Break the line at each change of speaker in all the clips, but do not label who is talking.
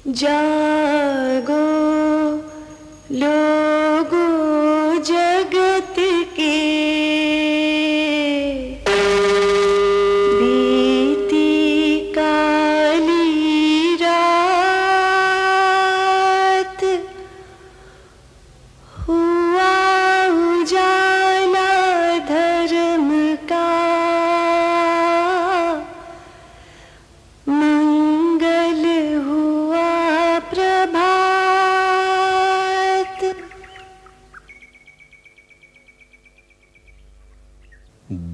जागो लोगों जगत के, बीती काली रात, हुआ उजाला धर्म का, मंगल हुआ प्रभात।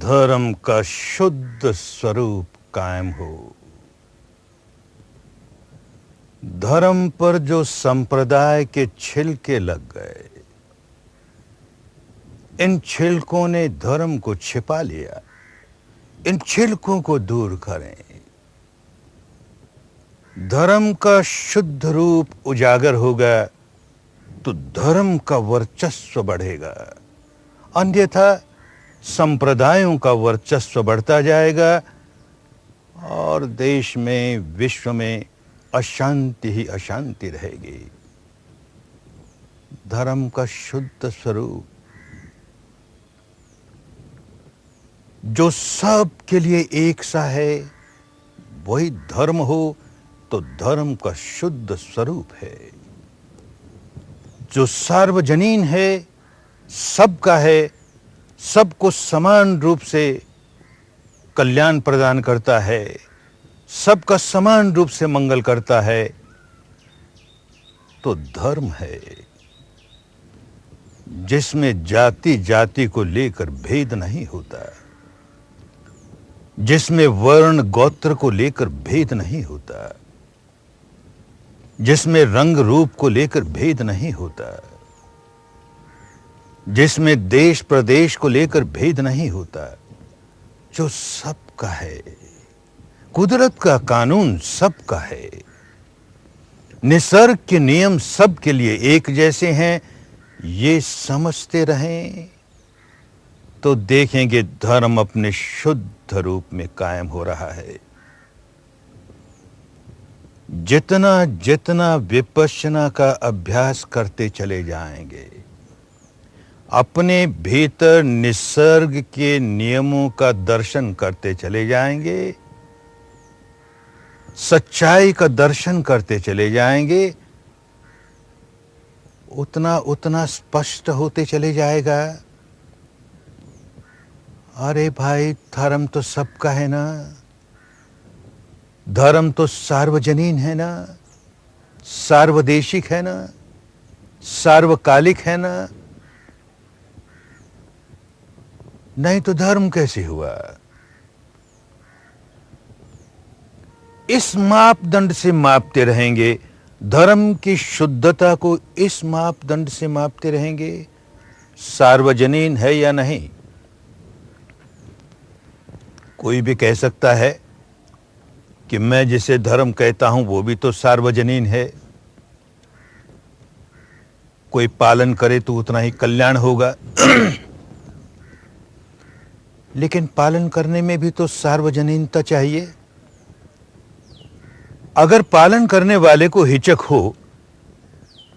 धर्म का शुद्ध स्वरूप कायम हो। धर्म पर जो संप्रदाय के छिलके लग गए, इन छिलकों ने धर्म को छिपा लिया। इन छिलकों को दूर करें। धर्म का शुद्ध रूप उजागर होगा तो धर्म का वर्चस्व बढ़ेगा, अन्यथा संप्रदायों का वर्चस्व बढ़ता जाएगा और देश में, विश्व में अशांति ही अशांति रहेगी। धर्म का शुद्ध स्वरूप जो सब के लिए एक सा है, वही धर्म हो तो धर्म का शुद्ध स्वरूप है। जो सार्वजनीन है, सबका है, सबको समान रूप से कल्याण प्रदान करता है, सबका समान रूप से मंगल करता है, तो धर्म है। जिसमें जाति जाति को लेकर भेद नहीं होता, जिसमें वर्ण गोत्र को लेकर भेद नहीं होता, जिसमें रंग रूप को लेकर भेद नहीं होता, जिसमें देश प्रदेश को लेकर भेद नहीं होता, जो सबका है, कुदरत का कानून सबका है, निसर्ग के नियम सबके लिए एक जैसे हैं, ये समझते रहें तो देखेंगे धर्म अपने शुद्ध रूप में कायम हो रहा है। जितना जितना विपश्यना का अभ्यास करते चले जाएंगे, अपने भीतर निसर्ग के नियमों का दर्शन करते चले जाएंगे, सच्चाई का दर्शन करते चले जाएंगे, उतना उतना स्पष्ट होते चले जाएगा। अरे भाई, धर्म तो सबका है ना, धर्म तो सार्वजनीन है ना, सार्वदेशिक है ना, सार्वकालिक है ना, नहीं तो धर्म कैसे हुआ? इस मापदंड से मापते रहेंगे, धर्म की शुद्धता को इस मापदंड से मापते रहेंगे, सार्वजनीन है या नहीं। कोई भी कह सकता है कि मैं जिसे धर्म कहता हूं वो भी तो सार्वजनीन है, कोई पालन करे तो उतना ही कल्याण होगा। लेकिन पालन करने में भी तो सार्वजनीनता चाहिए। अगर पालन करने वाले को हिचक हो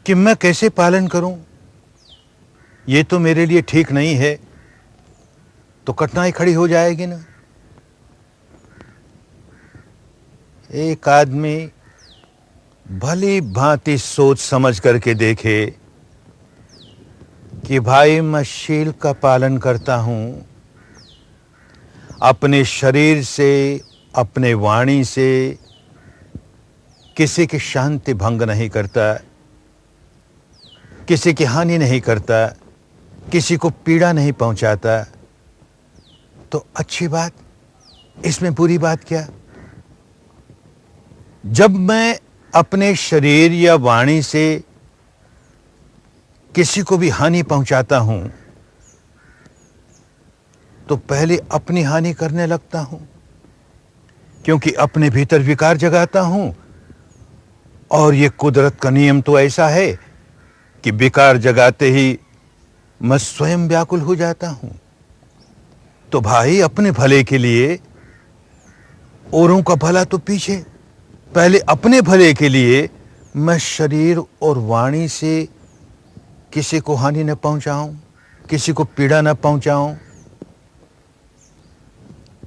कि मैं कैसे पालन करूं, ये तो मेरे लिए ठीक नहीं है, तो कठिनाई खड़ी हो जाएगी ना। एक आदमी भली भांति सोच समझ करके देखे कि भाई मैं शील का पालन करता हूं, अपने शरीर से, अपने वाणी से किसी की शांति भंग नहीं करता, किसी की हानि नहीं करता, किसी को पीड़ा नहीं पहुंचाता, तो अच्छी बात, इसमें बुरी बात क्या? जब मैं अपने शरीर या वाणी से किसी को भी हानि पहुंचाता हूं तो पहले अपनी हानि करने लगता हूं, क्योंकि अपने भीतर विकार जगाता हूं। और ये कुदरत का नियम तो ऐसा है कि विकार जगाते ही मैं स्वयं व्याकुल हो जाता हूं। तो भाई, अपने भले के लिए, औरों का भला तो पीछे, पहले अपने भले के लिए मैं शरीर और वाणी से किसी को हानि न पहुंचाऊं, किसी को पीड़ा न पहुंचाऊं।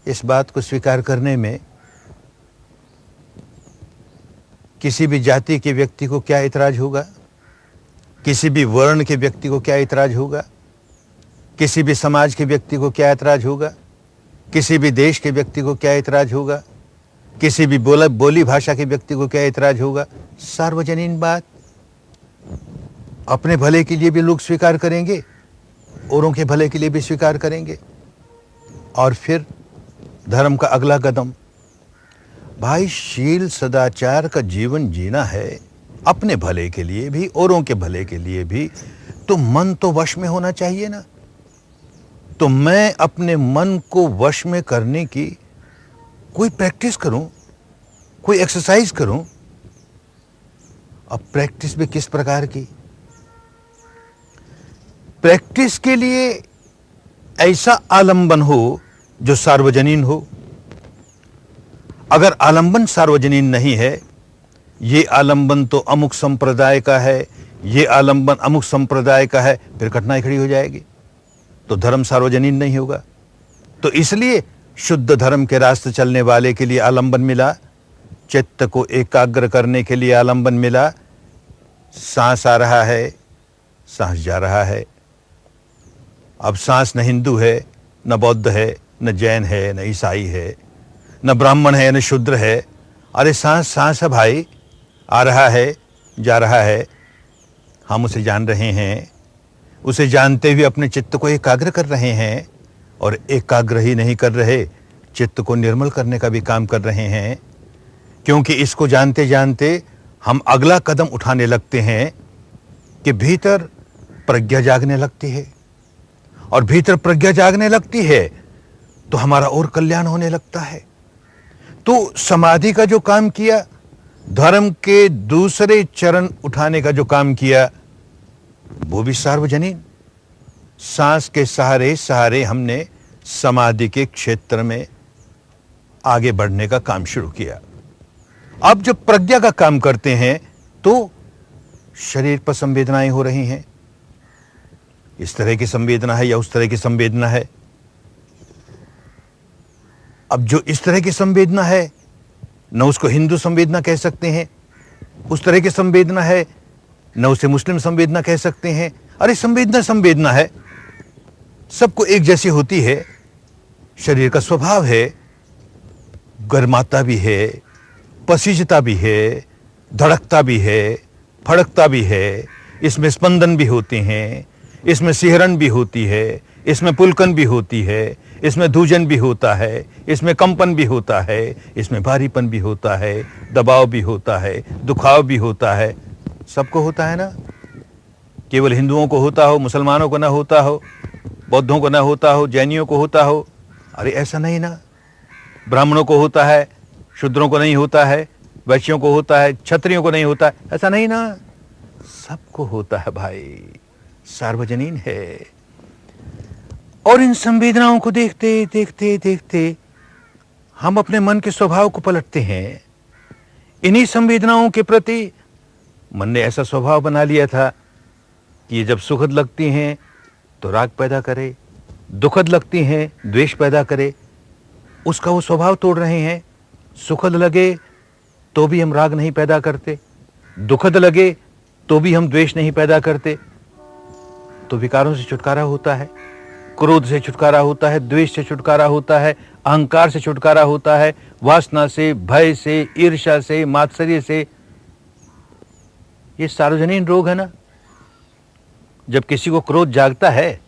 इस बात को स्वीकार करने में किसी भी जाति के व्यक्ति को क्या इतराज होगा, किसी भी वर्ण के व्यक्ति को क्या इतराज होगा, किसी भी समाज के व्यक्ति को क्या इतराज होगा, किसी भी देश के व्यक्ति को क्या इतराज होगा, किसी भी बोली भाषा के व्यक्ति को क्या इतराज होगा। सार्वजनीन बात, अपने भले के लिए भी लोग स्वीकार करेंगे, औरों के भले के लिए भी स्वीकार करेंगे। और फिर धर्म का अगला कदम, भाई शील सदाचार का जीवन जीना है, अपने भले के लिए भी औरों के भले के लिए भी, तो मन तो वश में होना चाहिए ना। तो मैं अपने मन को वश में करने की कोई प्रैक्टिस करूं, कोई एक्सरसाइज करूं। अब प्रैक्टिस भी किस प्रकार की? प्रैक्टिस के लिए ऐसा आलंबन हो जो सार्वजनीन हो। अगर आलंबन सार्वजनीन नहीं है, ये आलंबन तो अमुक संप्रदाय का है, ये आलंबन अमुक संप्रदाय का है, फिर कठिनाई खड़ी हो जाएगी, तो धर्म सार्वजनीन नहीं होगा। तो इसलिए शुद्ध धर्म के रास्ते चलने वाले के लिए आलंबन मिला, चित्त को एकाग्र करने के लिए आलंबन मिला। सांस आ रहा है, सांस जा रहा है। अब सांस न हिंदू है, न बौद्ध है, न जैन है, न ईसाई है, न ब्राह्मण है, न शूद्र है। अरे सांस सांस है भाई, आ रहा है, जा रहा है। हम उसे जान रहे हैं, उसे जानते हुए अपने चित्त को एकाग्र कर रहे हैं, और एकाग्र ही नहीं कर रहे, चित्त को निर्मल करने का भी काम कर रहे हैं। क्योंकि इसको जानते जानते हम अगला कदम उठाने लगते हैं कि भीतर प्रज्ञा जागने लगती है, और भीतर प्रज्ञा जागने लगती है तो हमारा और कल्याण होने लगता है। तो समाधि का जो काम किया, धर्म के दूसरे चरण उठाने का जो काम किया, वो भी सार्वजनीन। सांस के सहारे सहारे हमने समाधि के क्षेत्र में आगे बढ़ने का काम शुरू किया। अब जब प्रज्ञा का काम करते हैं तो शरीर पर संवेदनाएं हो रही हैं, इस तरह की संवेदना है या उस तरह की संवेदना है। अब जो इस तरह की संवेदना है, न उसको हिंदू संवेदना कह सकते हैं, उस तरह की संवेदना है न उसे मुस्लिम संवेदना कह सकते हैं। अरे संवेदना संवेदना है, सबको एक जैसी होती है। शरीर का स्वभाव है, गर्माता भी है, पसीजता भी है, धड़कता भी है, फड़कता भी है, इसमें स्पंदन भी होते हैं, इसमें सिहरन भी होती है, इसमें पुलकन भी होती है, इसमें धूजन भी होता है, इसमें कंपन भी होता है, इसमें भारीपन भी होता है, दबाव भी होता है, दुखाव भी होता है। सबको होता है ना। केवल हिंदुओं को होता हो, मुसलमानों को ना होता हो, बौद्धों को ना होता हो, जैनियों को होता हो। अरे ऐसा नहीं ना। ब्राह्मणों को होता है, शूद्रों को नहीं होता है, वैश्यों को होता है, क्षत्रियों को नहीं होता है, ऐसा नहीं ना। सबको होता है भाई, सार्वजनीन है। और इन संवेदनाओं को देखते देखते देखते हम अपने मन के स्वभाव को पलटते हैं। इन्हीं संवेदनाओं के प्रति मन ने ऐसा स्वभाव बना लिया था कि ये जब सुखद लगती हैं तो राग पैदा करे, दुखद लगती हैं द्वेष पैदा करे। उसका वो स्वभाव तोड़ रहे हैं। सुखद लगे तो भी हम राग नहीं पैदा करते, दुखद लगे तो भी हम द्वेष नहीं पैदा करते। तो विकारों से छुटकारा होता है, क्रोध से छुटकारा होता है, द्वेष से छुटकारा होता है, अहंकार से छुटकारा होता है, वासना से, भय से, ईर्ष्या से, मात्सर्य से। ये सार्वजनीन रोग है ना। जब किसी को क्रोध जागता है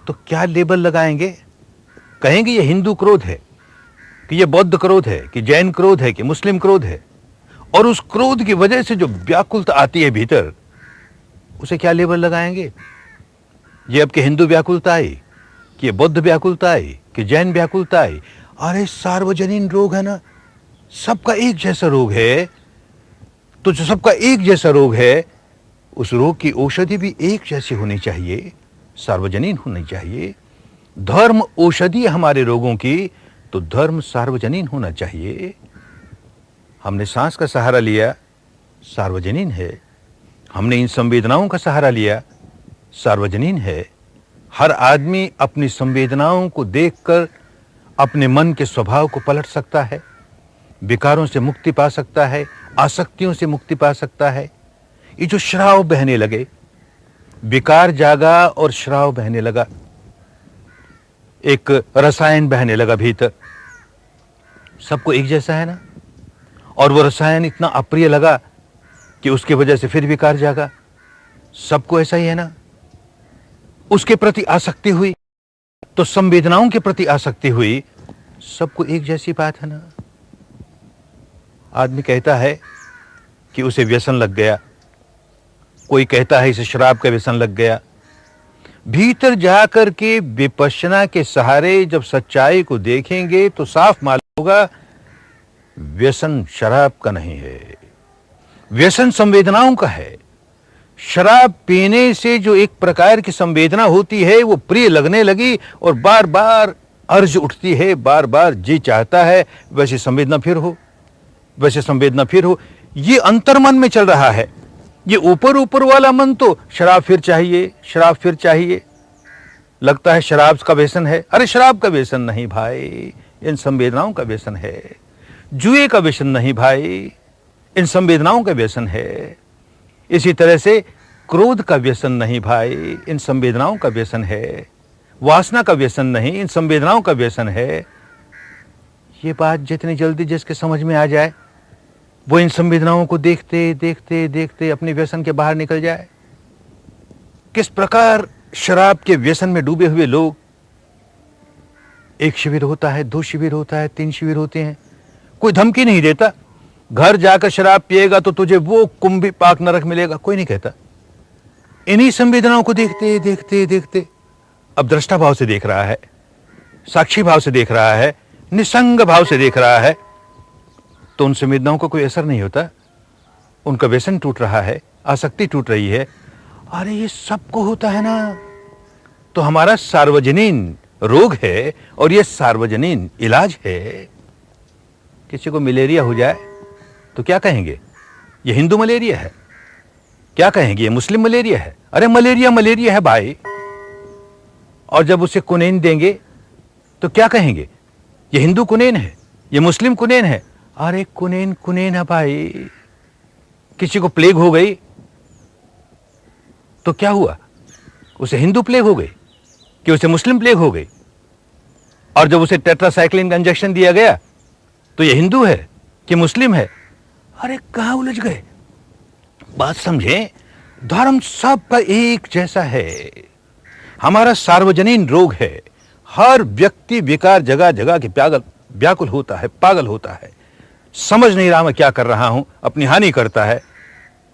तो क्या लेबल लगाएंगे? कहेंगे ये हिंदू क्रोध है, कि ये बौद्ध क्रोध है, कि जैन क्रोध है, कि मुस्लिम क्रोध है। और उस क्रोध की वजह से जो व्याकुलता आती है भीतर, उसे क्या लेबल लगाएंगे? ये अब के हिंदू व्याकुलता आई, कि ये बौद्ध व्याकुलता आई, कि जैन व्याकुलता आई। अरे सार्वजनीन रोग है ना, सबका एक जैसा रोग है। तो जो सबका एक जैसा रोग है, उस रोग की औषधि भी एक जैसी होनी चाहिए, सार्वजनीन होनी चाहिए। धर्म औषधि हमारे रोगों की, तो धर्म सार्वजनीन होना चाहिए। हमने सांस का सहारा लिया, सार्वजनीन है। हमने इन संवेदनाओं का सहारा लिया, सार्वजनीन है। हर आदमी अपनी संवेदनाओं को देखकर अपने मन के स्वभाव को पलट सकता है, विकारों से मुक्ति पा सकता है, आसक्तियों से मुक्ति पा सकता है। ये जो श्राव बहने लगे, विकार जागा और श्राव बहने लगा, एक रसायन बहने लगा भीतर, सबको एक जैसा है ना, और वो रसायन इतना अप्रिय लगा कि उसकी वजह से फिर विकार जागा, सबको ऐसा ही है ना। उसके प्रति आसक्ति हुई तो संवेदनाओं के प्रति आसक्ति हुई, सबको एक जैसी बात है ना। आदमी कहता है कि उसे व्यसन लग गया, कोई कहता है इसे शराब का व्यसन लग गया। भीतर जाकर के विपश्यना के सहारे जब सच्चाई को देखेंगे तो साफ मालूम होगा व्यसन शराब का नहीं है, व्यसन संवेदनाओं का है। शराब पीने से जो एक प्रकार की संवेदना होती है वो प्रिय लगने लगी और बार बार अर्ज उठती है, बार बार जी चाहता है वैसी संवेदना फिर हो, वैसे संवेदना फिर हो। ये अंतर्मन में चल रहा है। ये ऊपर ऊपर वाला मन तो शराब फिर चाहिए, शराब फिर चाहिए, लगता है शराब का व्यसन है। अरे शराब का व्यसन नहीं भाई, इन संवेदनाओं का व्यसन है। जुए का व्यसन नहीं भाई, इन संवेदनाओं का व्यसन है। इसी तरह से क्रोध का व्यसन नहीं भाई, इन संवेदनाओं का व्यसन है। वासना का व्यसन नहीं, इन संवेदनाओं का व्यसन है। ये बात जितनी जल्दी जिसके समझ में आ जाए वो इन संवेदनाओं को देखते देखते देखते अपने व्यसन के बाहर निकल जाए। किस प्रकार शराब के व्यसन में डूबे हुए लोग, एक शिविर होता है, 2 शिविर होता है, 3 शिविर होते हैं, कोई धमकी नहीं देता घर जाकर शराब पिएगा तो तुझे वो कुंभी पाक नरक मिलेगा, कोई नहीं कहता। इन्हीं संवेदनाओं को देखते देखते देखते अब दृष्टा भाव से देख रहा है, साक्षी भाव से देख रहा है, निसंग भाव से देख रहा है, तो उन संवेदनाओं को कोई असर नहीं होता। उनका व्यसन टूट रहा है, आसक्ति टूट रही है। अरे ये सबको होता है ना। तो हमारा सार्वजनीन रोग है और ये सार्वजनीन इलाज है। किसी को मलेरिया हो जाए तो क्या कहेंगे, ये हिंदू मलेरिया है, क्या कहेंगे ये मुस्लिम मलेरिया है। अरे मलेरिया मलेरिया है भाई। और जब उसे कुनैन देंगे तो क्या कहेंगे, ये हिंदू कुनैन है, ये मुस्लिम कुनैन है। अरे कुनैन कुनैन है भाई। किसी को प्लेग हो गई तो क्या हुआ, उसे हिंदू प्लेग हो गई कि उसे मुस्लिम प्लेग हो गई। और जब उसे टेट्रासाइक्लिन का इंजेक्शन दिया गया तो ये हिंदू है कि मुस्लिम है। अरे कहां उलझ गए। बात समझें, धर्म सबका एक जैसा है। हमारा सार्वजनीन रोग है। हर व्यक्ति विकार जगह जगह के व्याकुल होता है, पागल होता है, समझ नहीं रहा मैं क्या कर रहा हूं, अपनी हानि करता है।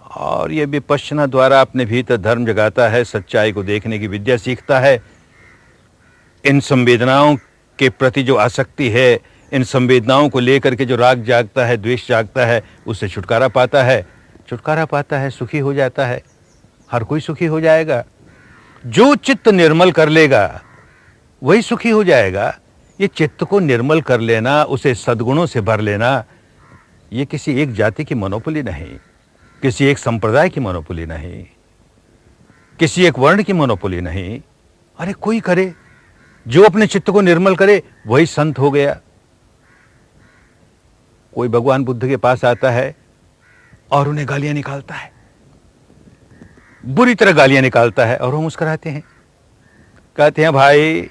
और यह विपश्यना द्वारा अपने भीतर धर्म जगाता है, सच्चाई को देखने की विद्या सीखता है। इन संवेदनाओं के प्रति जो आसक्ति है, इन संवेदनाओं को लेकर के जो राग जागता है, द्वेष जागता है, उससे छुटकारा पाता है। छुटकारा पाता है, सुखी हो जाता है। हर कोई सुखी हो जाएगा। जो चित्त निर्मल कर लेगा वही सुखी हो जाएगा। ये चित्त को निर्मल कर लेना, उसे सद्गुणों से भर लेना, ये किसी एक जाति की मोनोपोली नहीं, किसी एक संप्रदाय की मोनोपोली नहीं, किसी एक वर्ण की मोनोपोली नहीं। अरे कोई करे, जो अपने चित्त को निर्मल करे वही संत हो गया। कोई भगवान बुद्ध के पास आता है और उन्हें गालियां निकालता है, बुरी तरह गालियां निकालता है, और वो मुस्कुराते हैं, कहते हैं भाई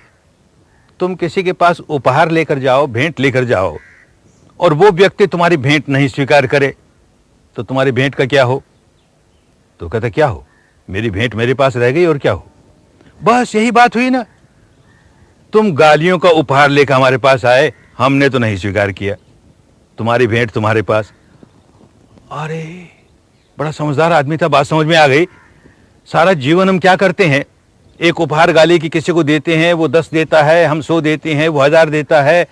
तुम किसी के पास उपहार लेकर जाओ, भेंट लेकर जाओ, और वो व्यक्ति तुम्हारी भेंट नहीं स्वीकार करे तो तुम्हारी भेंट का क्या हो। तो कहता क्या हो, मेरी भेंट मेरे पास रह गई और क्या हो। बस यही बात हुई ना। तुम गालियों का उपहार लेकर हमारे पास आए, हमने तो नहीं स्वीकार किया, तुम्हारी भेंट तुम्हारे पास। अरे बड़ा समझदार आदमी था, बात समझ में आ गई। सारा जीवन हम क्या करते हैं, एक उपहार गाली की किसी को देते हैं, वो 10 देता है, हम 100 देते हैं, वो 1000 देता है,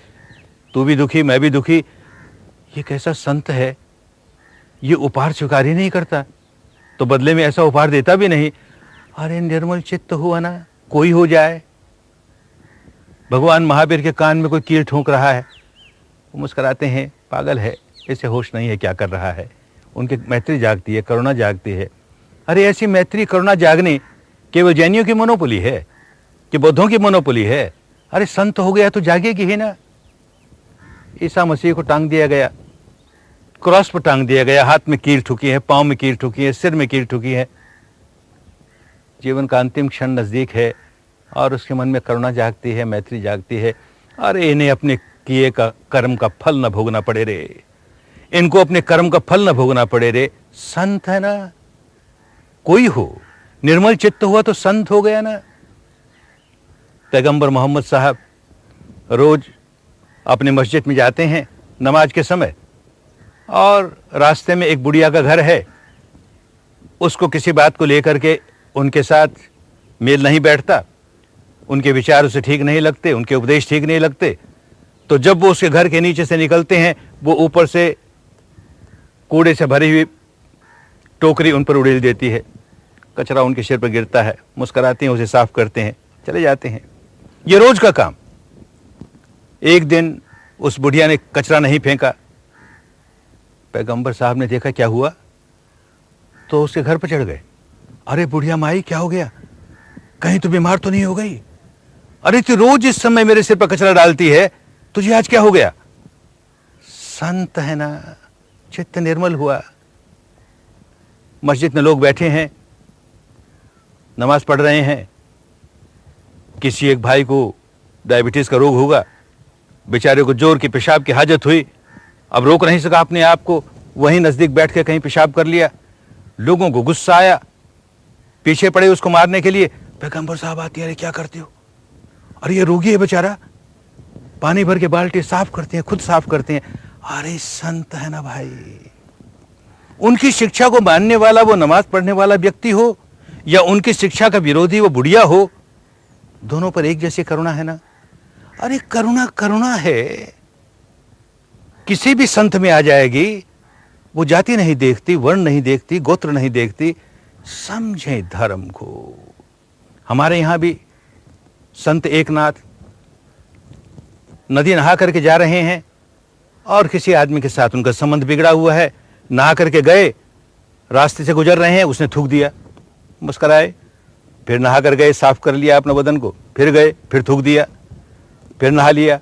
तू भी दुखी मैं भी दुखी। ये कैसा संत है, ये उपहार स्वीकार ही नहीं करता, तो बदले में ऐसा उपहार देता भी नहीं। अरे निर्मल चित्त हुआ ना, कोई हो जाए। भगवान महावीर के कान में कोई कील ठोंक रहा है, वो मुस्कुराते हैं, पागल है, इसे होश नहीं है क्या कर रहा है। उनकी मैत्री जागती है, करुणा जागती है। अरे ऐसी मैत्री करुणा जागने केवल जैनियों की मोनोपोली है कि बौद्धों की मोनोपोली है? अरे संत हो गया तो जागेगी ही ना। ईसा मसीह को टांग दिया गया, क्रॉस पर टांग दिया गया, हाथ में कील ठुकी है, पांव में कील ठुकी है, सिर में कील ठुकी है। जीवन का अंतिम क्षण नजदीक है और उसके मन में करुणा जागती है, मैत्री जागती है। अरे इन्हें अपने किए का कर्म का फल न भोगना पड़े रे, इनको अपने कर्म का फल न भोगना पड़े रे। संत है ना, कोई हो निर्मल चित्त हुआ तो संत हो गया ना। पैगंबर मोहम्मद साहब रोज अपने मस्जिद में जाते हैं नमाज के समय, और रास्ते में एक बुढ़िया का घर है। उसको किसी बात को लेकर के उनके साथ मेल नहीं बैठता, उनके विचार उसे ठीक नहीं लगते, उनके उपदेश ठीक नहीं लगते। तो जब वो उसके घर के नीचे से निकलते हैं, वो ऊपर से कूड़े से भरी हुई टोकरी उन पर उड़ेल देती है, कचरा उनके सिर पर गिरता है। मुस्कुराते हैं, उसे साफ करते हैं, चले जाते हैं। ये रोज का काम। एक दिन उस बुढ़िया ने कचरा नहीं फेंका। पैगंबर साहब ने देखा क्या हुआ, तो उसके घर पर चढ़ गए। अरे बुढ़िया माई, क्या हो गया? कहीं तो बीमार तो नहीं हो गई? अरे तू रोज इस समय मेरे सिर पर कचरा डालती है, तुझे आज क्या हो गया? संत है ना, चित्त निर्मल हुआ। मस्जिद में लोग बैठे हैं, नमाज पढ़ रहे हैं। किसी एक भाई को डायबिटीज का रोग होगा, बेचारे को जोर की पेशाब की हाजत हुई, अब रोक नहीं सका अपने आप को, वहीं नजदीक बैठ के कहीं पेशाब कर लिया। लोगों को गुस्सा आया, पीछे पड़े उसको मारने के लिए। पैगंबर साहब आती है, अरे क्या करते हो? अरे ये रोगी है बेचारा, पानी भर के बाल्टी साफ करते हैं, खुद साफ करते हैं। अरे संत है ना भाई। उनकी शिक्षा को मानने वाला वो नमाज पढ़ने वाला व्यक्ति हो, या उनकी शिक्षा का विरोधी वो बुढ़िया हो, दोनों पर एक जैसी करुणा है ना। अरे करुणा करुणा है, किसी भी संत में आ जाएगी। वो जाति नहीं देखती, वर्ण नहीं देखती, गोत्र नहीं देखती। समझे धर्म को। हमारे यहां भी संत एकनाथ नदी नहा करके जा रहे हैं, और किसी आदमी के साथ उनका संबंध बिगड़ा हुआ है। नहा करके गए, रास्ते से गुजर रहे हैं, उसने थूक दिया, मुस्कुराए, फिर नहा कर गए, साफ कर लिया अपने बदन को, फिर गए, फिर थूक दिया, फिर नहा लिया।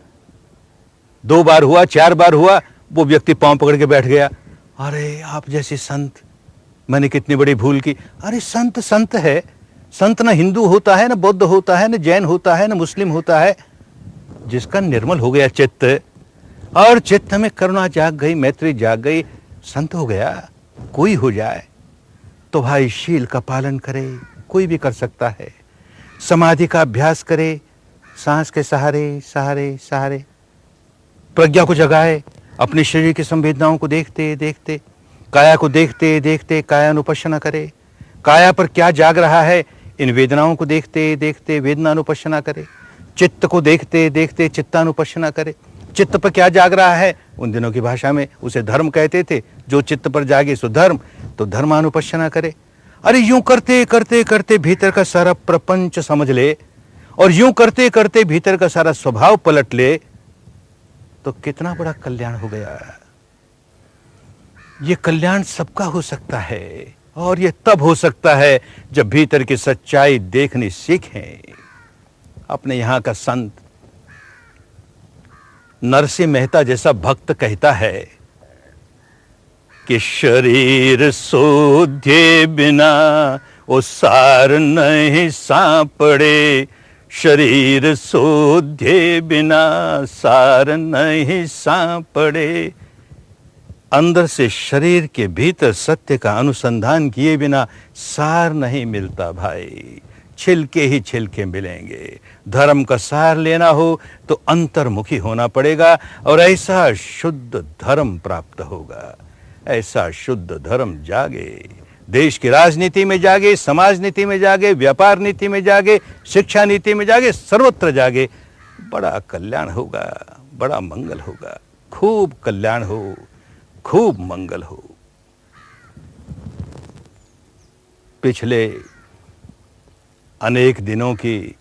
2 बार हुआ, 4 बार हुआ, वो व्यक्ति पांव पकड़ के बैठ गया। अरे आप जैसे संत, मैंने कितनी बड़ी भूल की। अरे संत संत है। संत न हिंदू होता है, न बौद्ध होता है, न जैन होता है, न मुस्लिम होता है। जिसका निर्मल हो गया चित्त, और चित्त में करुणा जाग गई, मैत्री जाग गई, संत हो गया। कोई हो जाए तो भाई शील का पालन करे, कोई भी कर सकता है। समाधि का अभ्यास करे, सांस के सहारे सहारे सहारे प्रज्ञा को जगाए, अपने शरीर की संवेदनाओं को देखते देखते, काया को देखते देखते कायानुपश्यना करे। काया पर क्या जाग रहा है, इन वेदनाओं को देखते देखते वेदनानुपश्यना करे। चित्त को देखते देखते चित्तानुपश्यना करे। चित्त पर क्या जाग रहा है, उन दिनों की भाषा में उसे धर्म कहते थे। जो चित्त पर जागे सो धर्म, तो धर्मानुपश्यना करे। अरे यूं करते करते करते भीतर का सारा प्रपंच समझ ले, और यूं करते करते भीतर का सारा स्वभाव पलट ले, तो कितना बड़ा कल्याण हो गया। ये कल्याण सबका हो सकता है, और ये तब हो सकता है जब भीतर की सच्चाई देखनी सीखें। अपने यहां का संत नरसिंह मेहता जैसा भक्त कहता है कि शरीर सोधे बिना वो सार नहीं सांपड़े। शरीर सोधे बिना सार नहीं सांपड़े। अंदर से शरीर के भीतर सत्य का अनुसंधान किए बिना सार नहीं मिलता भाई, छिलके ही छिलके मिलेंगे। धर्म का सार लेना हो तो अंतर्मुखी होना पड़ेगा, और ऐसा शुद्ध धर्म प्राप्त होगा। ऐसा शुद्ध धर्म जागे, देश की राजनीति में जागे, समाज नीति में जागे, व्यापार नीति में जागे, शिक्षा नीति में जागे, सर्वत्र जागे। बड़ा कल्याण होगा, बड़ा मंगल होगा। खूब कल्याण हो, खूब मंगल हो। पिछले अनेक दिनों की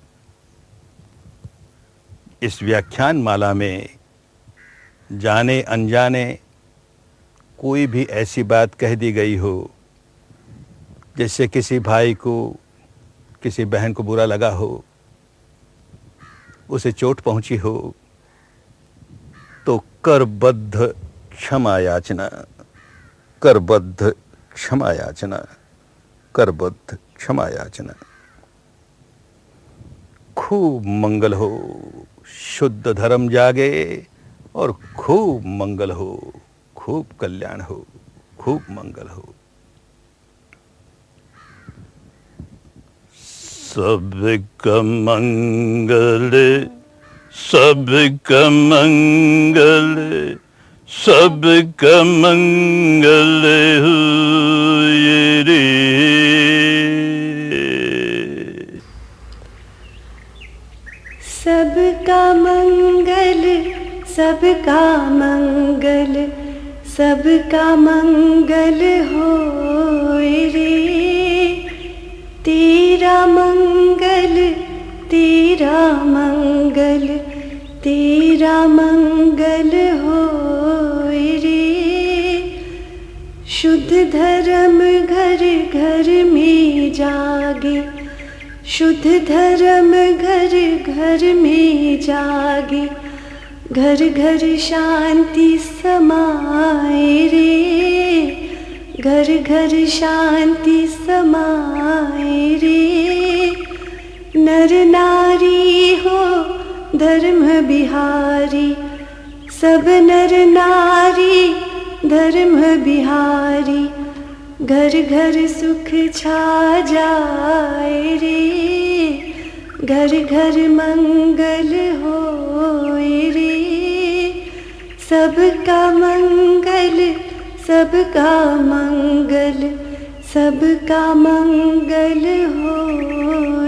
इस व्याख्यान माला में जाने अनजाने कोई भी ऐसी बात कह दी गई हो जिससे किसी भाई को, किसी बहन को बुरा लगा हो, उसे चोट पहुंची हो, तो करबद्ध क्षमा याचना, करबद्ध क्षमा याचना, करबद्ध क्षमा याचना। खूब मंगल हो, शुद्ध धर्म जागे और खूब मंगल हो, खूब कल्याण हो, खूब मंगल हो। सबका मंगल, सबका मंगल, सबका मंगल हुए रे।
सबका मंगल, सबका मंगल, सबका मंगल होए रे। तेरा मंगल, तेरा मंगल, तेरा मंगल होए रे। शुद्ध धर्म घर घर में जागे, शुद्ध धर्म घर घर में जागे, घर घर शांति समाए रे, घर घर शांति समाए रे। नर नारी हो धर्म बिहारी, सब नर नारी धर्म बिहारी, घर घर सुख छा जाए रे, घर घर मंगल होए रे। सबका मंगल, सबका मंगल, सबका मंगल होए